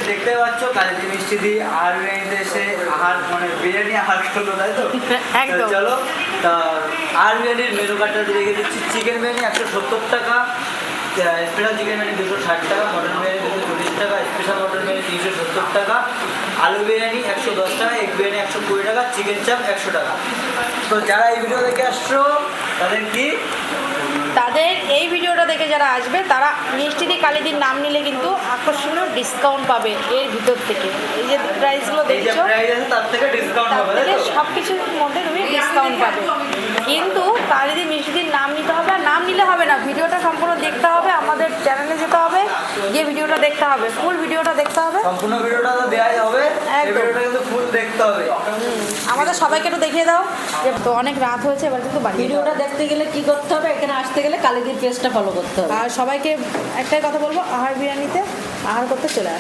দেখতে পাচ্ছ কালিদি মিষ্টি দি আর বিরিয়ানিতে এসে আহার মানে বিরিয়ানি আহার করলো, তাই তো? একদম। চলো তা আর বিরিয়ানির মেনু কার্ডটা রেখে দিচ্ছি। চিকেন বিরিয়ানি 170 টাকা, স্পেশাল চিকেন বিরিয়ানি 260 টাকা, মটন বিরিয়ানি 240 টাকা, স্পেশাল মটন বিরিয়ানি 370 টাকা, আলু বিরিয়ানি 110 টাকা, এগ বিরিয়ানি 120 টাকা, চিকেন চাপ 100 টাকা। তো যারা এই ভিডিও দেখে আসছো তাদের এই ভিডিওটা দেখে যারা আসবে তারা মিষ্টি দি কালিদির নাম নিলে কিন্তু আকর্ষণীয় ডিসকাউন্ট পাবে এর ভিতর থেকে। এই যে প্রাইসগুলো এই যে দেখছো প্রাইস আছে তার থেকে ডিসকাউন্ট তার হবে, তাই থেকে তো? সব কিছুর মধ্যে তুমি ডিসকাউন্ট পাবে। কিন্তু কালিদি মিষ্টিদির নাম নিতে হবে, আর নাম নিলে হবে না, ভিডিওটা সম্পূর্ণ দেখতে হবে, আমাদের চ্যানেলে যেতে হবে, গিয়ে ভিডিওটা দেখতে হবে, ফুল ভিডিওটা দেখতে হবে। সম্পূর্ণ ভিডিওটা তো দেওয়া হবে, এই একদম। ভিডিওটা কিন্তু ফুল দেখতে হবে। আমাদের সবাইকে একটু দেখিয়ে দাও যে তো অনেক রাত হয়েছে, এবার কিন্তু বাড়ি যেতে হবে। ভিডিওটা দেখতে গেলে কি করতে হবে, এখানে আসতে গেলে কালিদির পেজটা ফলো করতে হবে। আর সবাইকে একটাই কথা বলবো, আহার বিরিয়ানিতে আহার করতে চলে আসো।